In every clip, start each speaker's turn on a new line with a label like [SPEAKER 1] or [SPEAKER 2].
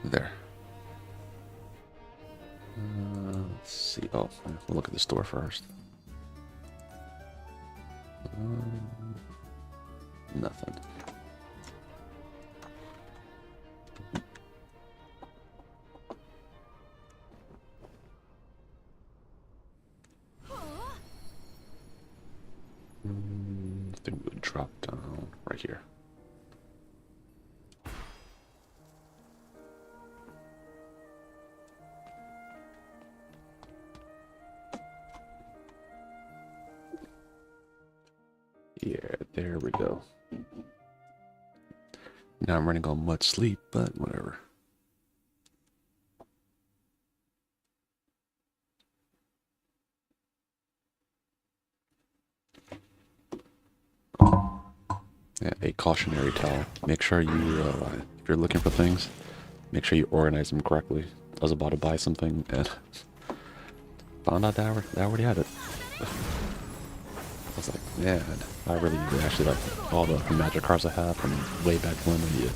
[SPEAKER 1] There. Let's see. Oh, we'll look at the store first. Nothing. I think we would drop down right here. Yeah, there we go. Now I'm running on much sleep, but whatever. Yeah, a cautionary tale. Make sure you, if you're looking for things, make sure you organize them correctly. I was about to buy something and found out that I already had it. I was like, man, I really need to actually like all the magic cards I have from way back when. I need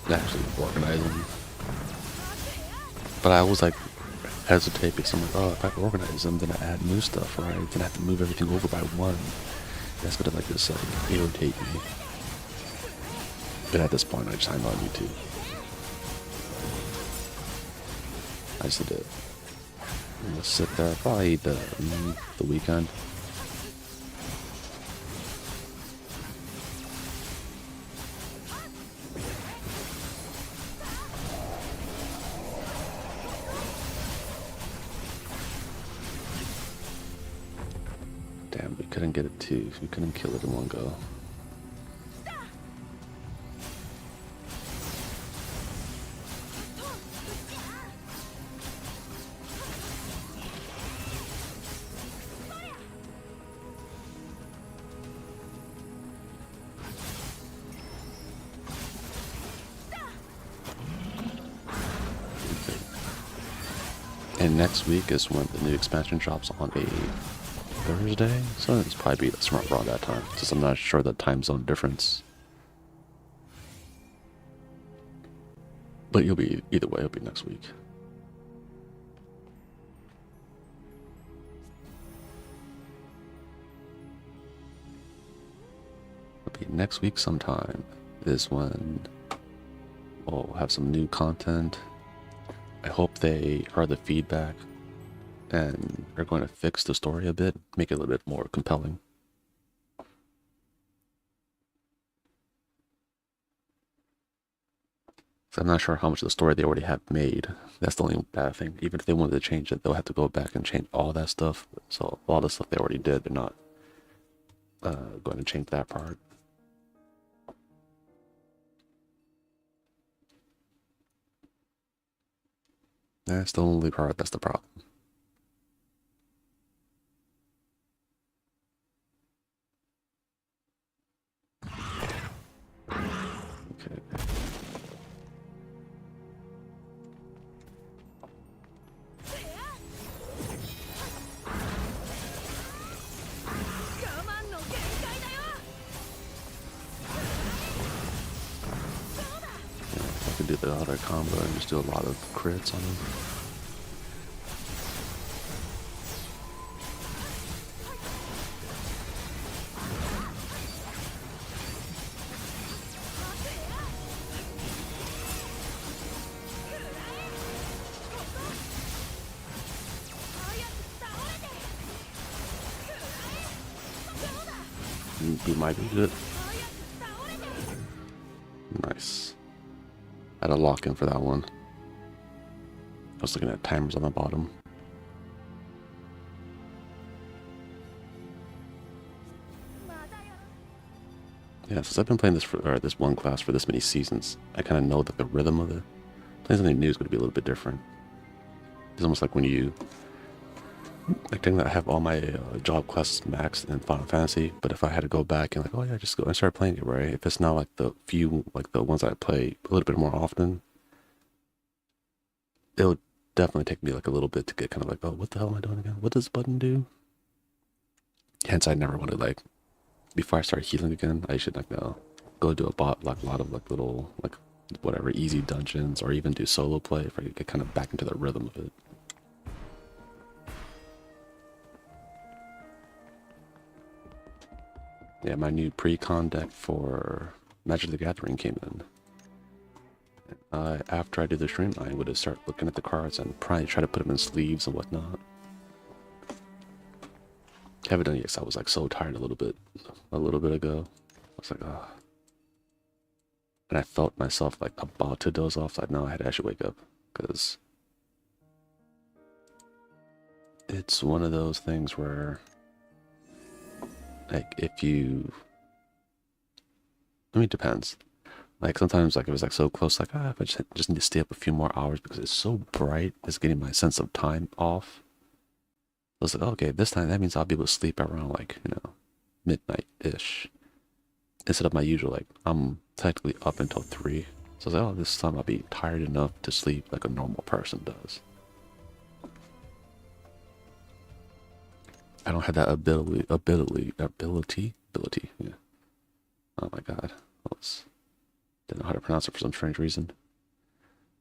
[SPEAKER 1] to actually organize them. But I always like hesitate because I'm like, oh, if I organize them, then I add new stuff, right? Then I have to move everything over by one. That's gonna like this like irritate me. But at this point, I just signed on YouTube. I just did it. I'm gonna sit there probably the weekend. Damn, we couldn't get it too. We couldn't kill it in one go. And next week is when the new expansion drops on a Thursday, so it's probably be smart around that time, since I'm not sure the time zone difference. But you'll be, either way, it'll be next week. It'll be next week sometime is when we'll have some new content. I hope they heard the feedback and are going to fix the story a bit, make it a little bit more compelling. So I'm not sure how much of the story they already have made. That's the only bad thing. Even if they wanted to change it, they'll have to go back and change all that stuff. So all the stuff they already did, they're not going to change that part. That's the only part that's the problem. Okay. I could do the auto combo and just do a lot of crits on him. He might be good. Nice. I had a lock in for that one. I was looking at timers on the bottom. Yeah, since I've been playing this for this one class for this many seasons, I kind of know that the rhythm of it. Playing something new is going to be a little bit different. It's almost like when you, like, technically I have all my job classes maxed in Final Fantasy, but if I had to go back and like, oh yeah, just go and start playing it, right? If it's not like the few, like the ones I play a little bit more often, it'll definitely take me like a little bit to get kind of like, oh, what the hell am I doing again? What does this button do? Hence, I never wanted like, before I start healing again, I should like go do a lot of like little like whatever, easy dungeons, or even do solo play if I could get kind of back into the rhythm of it. Yeah, my new pre-con deck for Magic the Gathering came in. After I did the stream, I would start looking at the cards and probably try to put them in sleeves and whatnot. I haven't done it yet because I was like so tired a little bit ago. I was like, ah. And I felt myself like about to doze off. So I know I had to actually wake up because it's one of those things where, like, if you, I mean, it depends. Like sometimes, like it was like so close, like if I just need to stay up a few more hours because it's so bright, it's getting my sense of time off. I was like, oh, okay, this time that means I'll be able to sleep around like, you know, midnight-ish. Instead of my usual, like, I'm technically up until 3. So I was like, oh, this time I'll be tired enough to sleep like a normal person does. I don't have that ability, yeah. Oh my god. Didn't know how to pronounce it for some strange reason.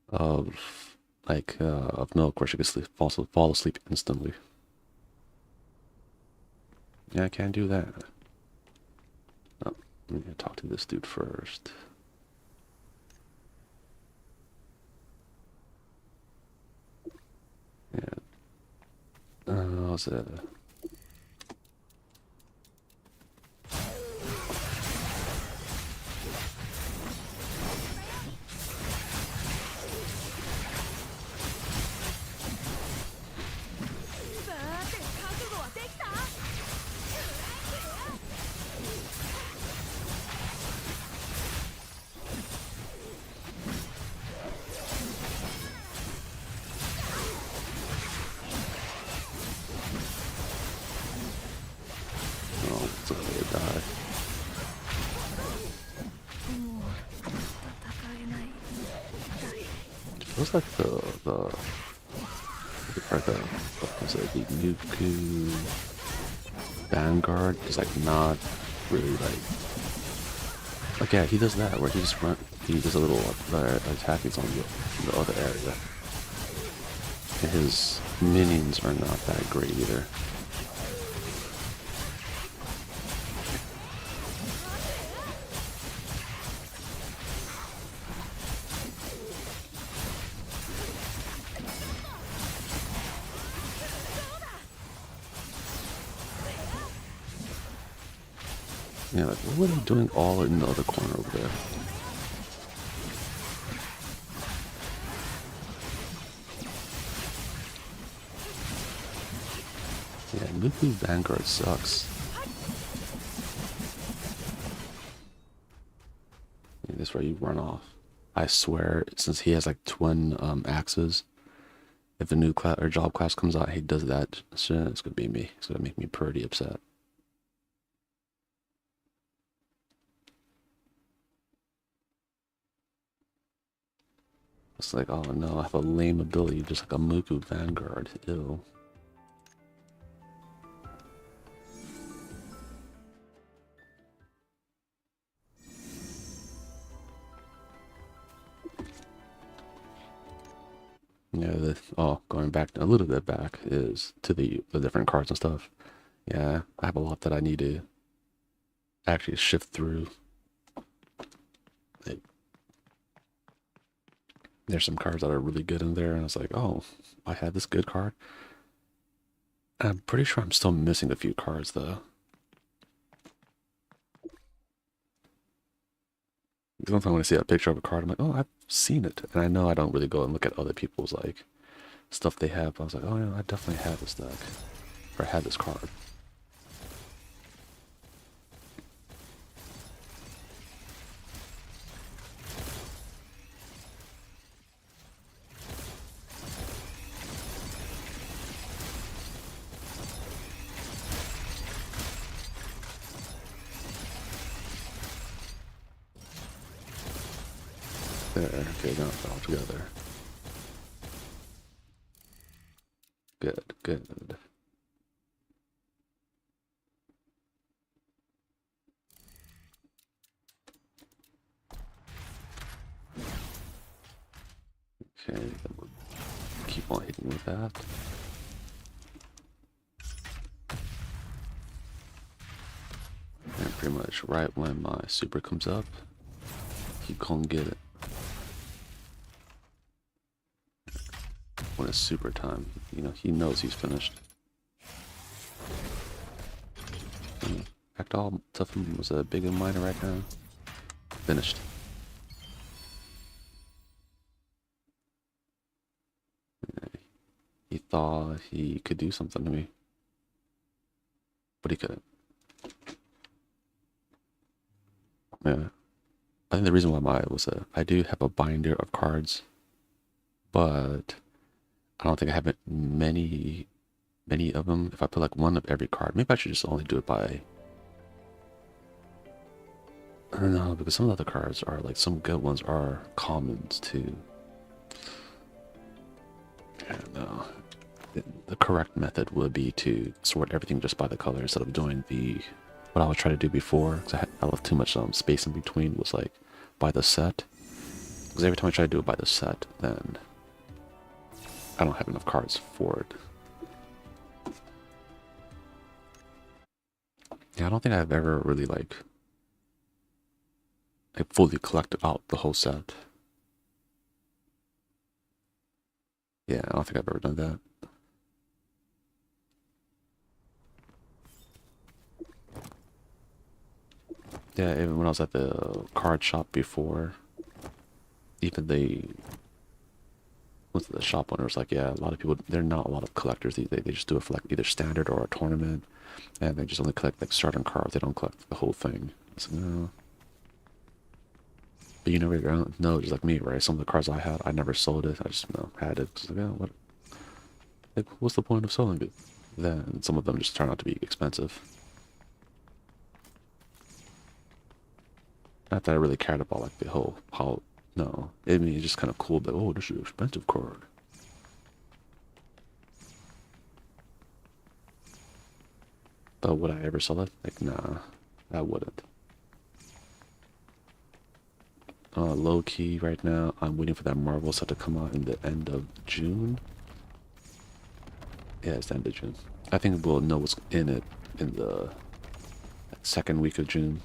[SPEAKER 1] Of, like, of milk where she could fall asleep instantly. Yeah, I can't do that. Oh, I'm gonna talk to this dude first. Yeah. What's it? Oh, it's gonna die. It feels like the Nuku Vanguard is like not really like yeah, he does that where he does a little attacking on the other area. And his minions are not that great either. Yeah, like what are they doing all in the other corner over there? Yeah, Nuku Vanguard sucks. Yeah, this is where you run off. I swear, since he has like twin axes, if the new class or job class comes out, he does that shit, it's gonna be me. It's gonna make me pretty upset. It's like, oh no, I have a lame ability, just like a Muku Vanguard. Ew. Yeah, going back a little bit back is to the different cards and stuff. Yeah, I have a lot that I need to actually shift through. Like, there's some cards that are really good in there, and it's like, oh, I had this good card. I'm pretty sure I'm still missing a few cards though. Sometimes when I see a picture of a card, I'm like, oh, I've seen it, and I know I don't really go and look at other people's like stuff they have. But I was like, oh yeah, I definitely have this deck, or I had this card. There, okay, now it's all together. Good, good. Okay, we'll keep on hitting with that. And pretty much right when my super comes up, he gonna get it. When it's super time, you know, he knows he's finished. Act all tough was a big and minor right now. Finished. He thought he could do something to me, but he couldn't. Yeah. I think the reason why I do have a binder of cards, but I don't think I have many of them. If I put like one of every card, maybe I should just only do it by, I don't know, because some of the other cards are like, some good ones are commons too. I don't know. The correct method would be to sort everything just by the color instead of doing what I was trying to do before, because I left too much space in between, was like by the set. Because every time I try to do it by the set, then I don't have enough cards for it. Yeah, I don't think I've ever really like fully collected out the whole set. Yeah, I don't think I've ever done that. Yeah, even when I was at the card shop before, even the shop owner was like, yeah, a lot of people, they're not a lot of collectors. They just do it for like either standard or a tournament, and they just only collect like certain cards. They don't collect the whole thing. So no. But you never know, just like me, right? Some of the cards I had, I never sold it. I just had it. Just like, yeah, what? Like, what's the point of selling it? Then some of them just turn out to be expensive. Not that I really cared about like the whole how. No, I mean it's just kind of cool. But oh, this is an expensive card. But would I ever sell it? Like, nah, I wouldn't. Low key right now, I'm waiting for that Marvel set to come out in the end of June. Yeah, it's the end of June. I think we'll know what's in it in the second week of June.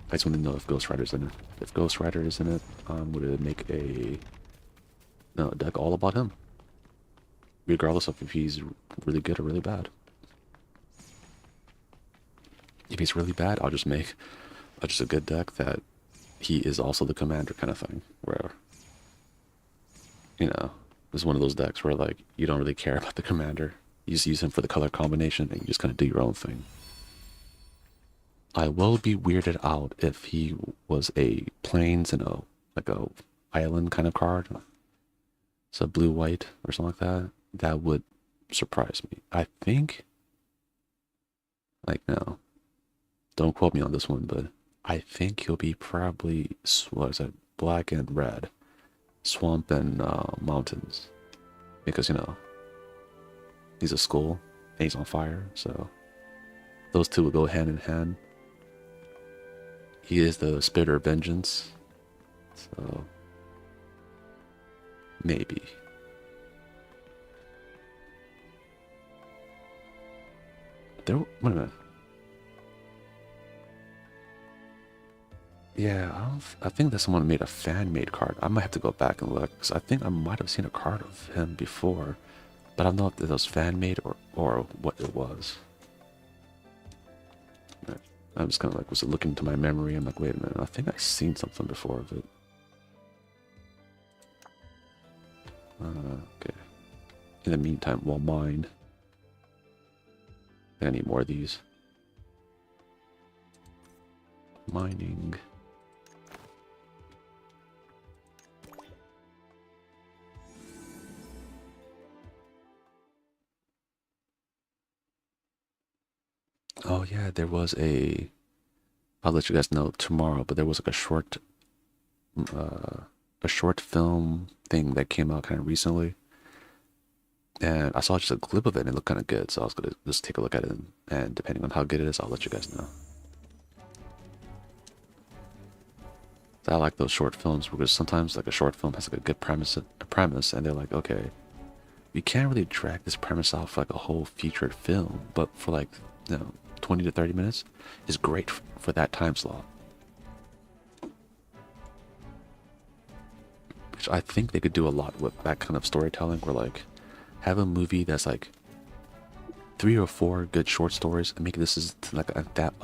[SPEAKER 1] I just want to know if Ghost Rider's in it. If Ghost Rider is in it, I'm gonna make a deck all about him, regardless of if he's really good or really bad. If he's really bad, I'll just make just a good deck that he is also the commander kind of thing, where, you know, it's one of those decks where like you don't really care about the commander. You just use him for the color combination and you just kind of do your own thing. I will be weirded out if he was a plains and like a island kind of card. It's a blue-white or something like that. That would surprise me. I think, like, no, don't quote me on this one, but I think he'll be probably, what is it, black and red, swamp and mountains, because he's a skull and he's on fire, so those two will go hand in hand. He is the spirit of vengeance, so maybe. Wait a minute. Yeah, I think that someone made a fan-made card. I might have to go back and look, because I think I might have seen a card of him before, but I don't know if it was fan-made or what it was. I'm just kind of like, was looking into my memory. I'm like, wait a minute, I think I've seen something before of it. Okay. In the meantime, we'll mine. I need more of these. Mining. Oh yeah, there was I'll let you guys know tomorrow, but there was like a short film thing that came out kind of recently. And I saw just a clip of it and it looked kind of good, so I was gonna just take a look at it, and depending on how good it is, I'll let you guys know. I like those short films because sometimes like a short film has like a good premise premise, and they're like, okay, we can't really drag this premise out for like a whole featured film, but for like, 20 to 30 minutes is great for that time slot. Which I think they could do a lot with that kind of storytelling, where like have a movie that's like 3 or 4 good short stories and make this as like that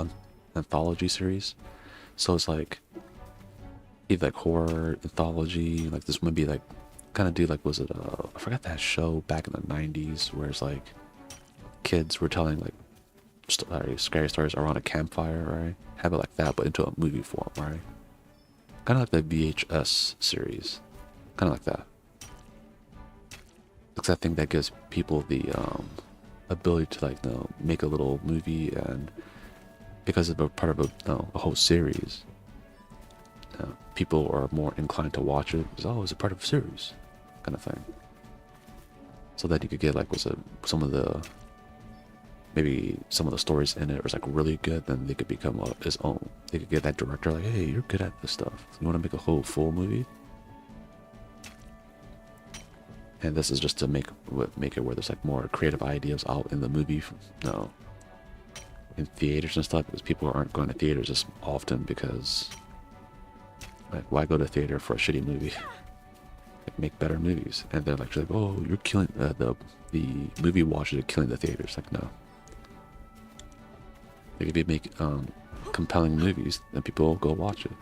[SPEAKER 1] anthology series. So it's like either like horror anthology, like this would be like kind of do like, was it I forgot that show back in the 90s where it's like kids were telling like scary stories around a campfire, right? Have it like that, but into a movie form, right? Kind of like the VHS series, kind of like that. Because I think that gives people the ability to like, make a little movie, and because of a part of a whole series, people are more inclined to watch it because, oh, it's a part of a series, kind of thing. So that you could get like, maybe some of the stories in it was like really good, then they could become his own. They could get that director like, hey, you're good at this stuff. You want to make a whole full movie? And this is just to make it where there's like more creative ideas out in the movie, in theaters and stuff, because people aren't going to theaters as often, because like, why go to theater for a shitty movie? Like, make better movies. And they're like, oh, you're killing the movie watchers are killing the theaters. Like, no. They could make compelling movies, and people will go watch it.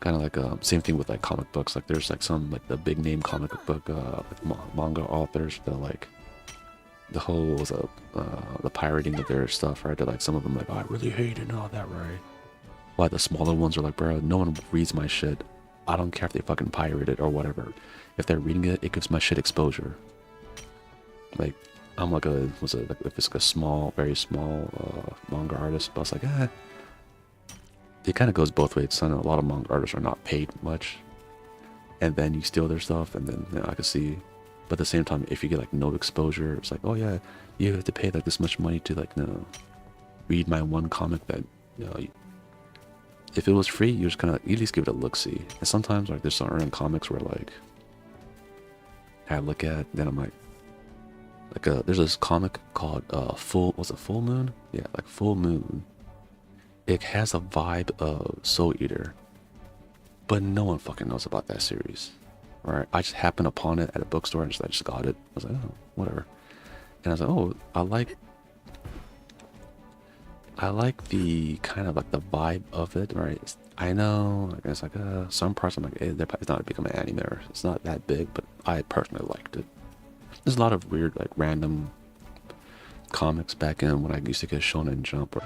[SPEAKER 1] Kind of like same thing with like comic books. Like there's like some like the big name comic book like manga authors that like the whole the pirating of their stuff, right? They're like, some of them like, oh, I really hate it and all that, right? While the smaller ones are like, bro, no one reads my shit. I don't care if they fucking pirate it or whatever. If they're reading it, it gives my shit exposure. Like, I'm like if it's like a small, very small manga artist, but it's like, it kind of goes both ways. So I know a lot of manga artists are not paid much, and then you steal their stuff, and then I can see. But at the same time, if you get like no exposure, it's like, oh yeah, you have to pay like this much money to like read my one comic that if it was free, you just kind of at least give it a look see. And sometimes like there's certain comics where like I look at, then I'm like there's this comic called Full Moon? Yeah, like Full Moon. It has a vibe of Soul Eater, but no one fucking knows about that series. Right? I just happened upon it at a bookstore, and I just got it. I was like, oh, whatever. And I was like, oh, I like the kind of like the vibe of it, right? I know, it's like some parts I'm like, it's not become an anime, or it's not that big, but I personally liked it. There's a lot of weird like random comics back in when I used to get Shonen Jump.